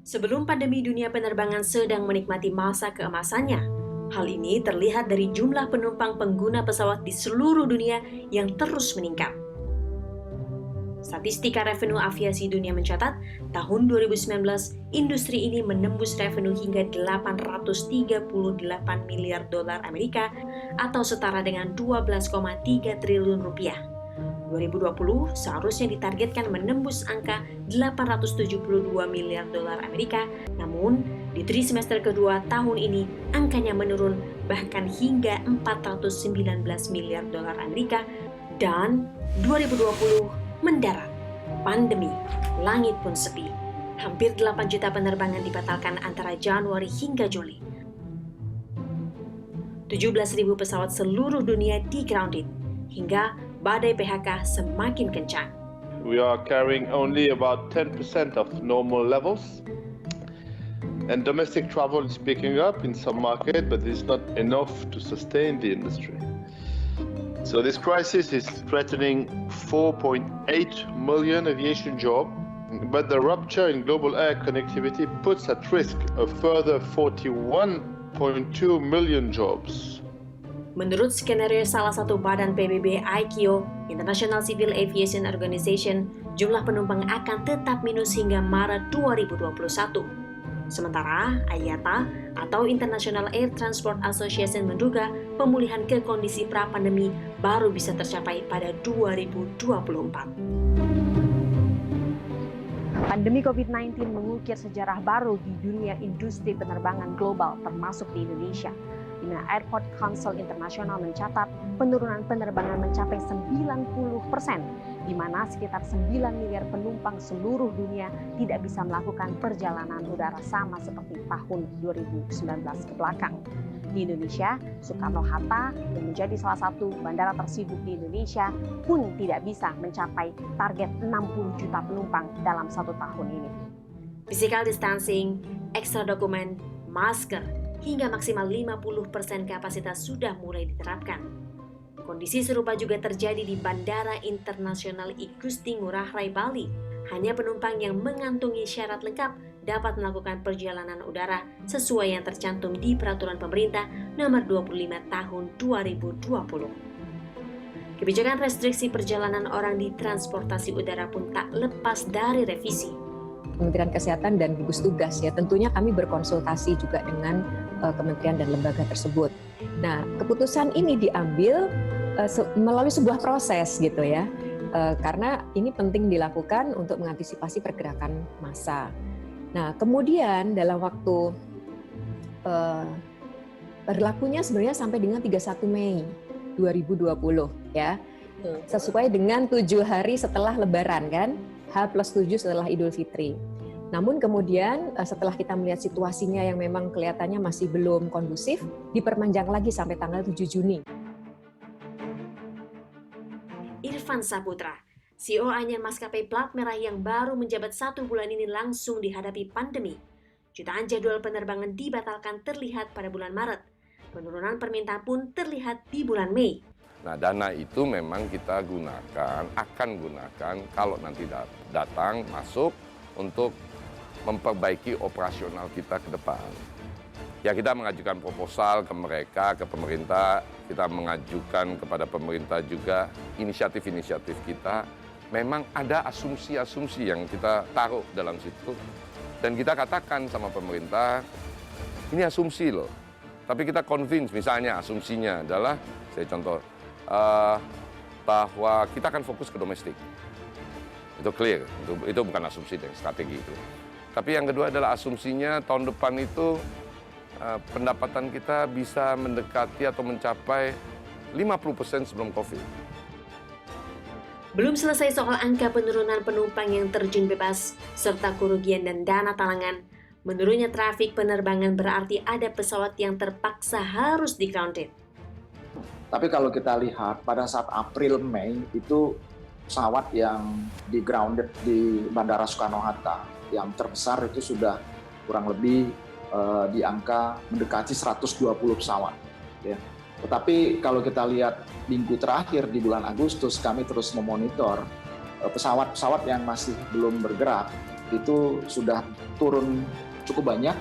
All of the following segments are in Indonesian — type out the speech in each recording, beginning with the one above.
Sebelum pandemi, dunia penerbangan sedang menikmati masa keemasannya. Hal ini terlihat dari jumlah penumpang pengguna pesawat di seluruh dunia yang terus meningkat. Statistika revenue aviasi dunia mencatat, tahun 2019, industri ini menembus revenue hingga 838 miliar dolar Amerika atau setara dengan 12,3 triliun rupiah. 2020 seharusnya ditargetkan menembus angka 872 miliar dolar Amerika, namun di trimester kedua tahun ini angkanya menurun bahkan hingga 419 miliar dolar Amerika, dan 2020 mendarat. Pandemi, langit pun sepi. Hampir 8 juta penerbangan dibatalkan antara Januari hingga Juli. 17.000 pesawat seluruh dunia di-grounded, hingga badai PHK semakin kencang. We are carrying only about 10% of normal levels. And domestic travel is picking up in some market, but it's not enough to sustain the industry. So this crisis is threatening 4.8 million aviation jobs, but the rupture in global air connectivity puts at risk a further 41.2 million jobs. Menurut skenario salah satu badan PBB ICAO, International Civil Aviation Organization, jumlah penumpang akan tetap minus hingga Maret 2021. Sementara IATA atau International Air Transport Association menduga pemulihan ke kondisi pra-pandemi baru bisa tercapai pada 2024. Pandemi COVID-19 mengukir sejarah baru di dunia industri penerbangan global termasuk di Indonesia. Di mana Airport Council International mencatat penurunan penerbangan mencapai 90%, di mana sekitar 9 miliar penumpang seluruh dunia tidak bisa melakukan perjalanan udara sama seperti tahun 2019 ke belakang. Di Indonesia, Soekarno-Hatta yang menjadi salah satu bandara tersibuk di Indonesia pun tidak bisa mencapai target 60 juta penumpang dalam 1 tahun ini. Physical distancing, ekstra dokumen, masker, hingga maksimal 50% kapasitas sudah mulai diterapkan. Kondisi serupa juga terjadi di Bandara Internasional Igusti Ngurah Rai Bali. Hanya penumpang yang mengantungi syarat lengkap dapat melakukan perjalanan udara sesuai yang tercantum di Peraturan Pemerintah Nomor 25 Tahun 2020. Kebijakan restriksi perjalanan orang di transportasi udara pun tak lepas dari revisi. Kementerian Kesehatan dan gugus tugas ya, tentunya kami berkonsultasi juga dengan kementerian dan lembaga tersebut. Nah, keputusan ini diambil melalui sebuah proses gitu ya, karena ini penting dilakukan untuk mengantisipasi pergerakan massa. Nah, kemudian dalam waktu berlakunya sebenarnya sampai dengan 31 Mei 2020 ya, sesuai dengan 7 hari setelah Lebaran kan, H+7 setelah Idul Fitri. Namun kemudian setelah kita melihat situasinya yang memang kelihatannya masih belum kondusif, diperpanjang lagi sampai tanggal 7 Juni. Irfan Saputra, CEO anyar maskapai plat merah yang baru menjabat 1 bulan ini langsung dihadapi pandemi. Jutaan jadwal penerbangan dibatalkan terlihat pada bulan Maret. Penurunan permintaan pun terlihat di bulan Mei. Nah, dana itu memang kita akan gunakan kalau nanti datang, masuk untuk memperbaiki operasional kita ke depan. Ya, kita mengajukan proposal ke mereka, ke pemerintah, kita mengajukan kepada pemerintah juga inisiatif-inisiatif kita. Memang ada asumsi-asumsi yang kita taruh dalam situ. Dan kita katakan sama pemerintah, ini asumsi loh. Tapi kita convince, misalnya asumsinya adalah, saya contoh, bahwa kita akan fokus ke domestik. Itu clear, itu bukan asumsi dan strategi itu. Tapi yang kedua adalah asumsinya tahun depan itu pendapatan kita bisa mendekati atau mencapai 50% sebelum COVID. Belum selesai soal angka penurunan penumpang yang terjun bebas, serta kerugian dan dana talangan, menurunnya trafik penerbangan berarti ada pesawat yang terpaksa harus di-grounded. Tapi kalau kita lihat pada saat April-Mei itu pesawat yang di-grounded di Bandara Soekarno-Hatta yang terbesar itu sudah kurang lebih di angka mendekati 120 pesawat. Ya. Tetapi kalau kita lihat minggu terakhir di bulan Agustus, kami terus memonitor pesawat-pesawat yang masih belum bergerak itu sudah turun cukup banyak,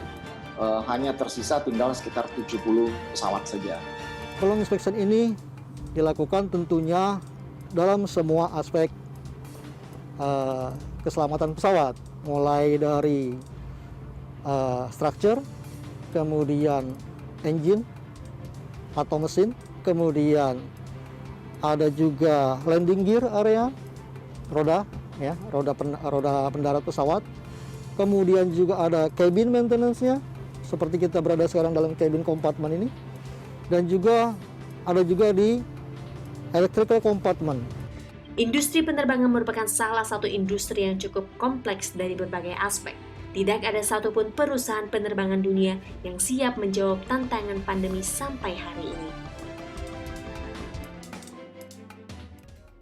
hanya tersisa tinggal sekitar 70 pesawat saja. Prolonged inspection ini dilakukan tentunya dalam semua aspek keselamatan pesawat, mulai dari structure, kemudian engine atau mesin, kemudian ada juga landing gear area, roda pendarat pesawat, kemudian juga ada cabin maintenance-nya, seperti kita berada sekarang dalam cabin compartment ini, dan juga ada juga di electrical compartment. Industri penerbangan merupakan salah satu industri yang cukup kompleks dari berbagai aspek. Tidak ada satupun perusahaan penerbangan dunia yang siap menjawab tantangan pandemi sampai hari ini.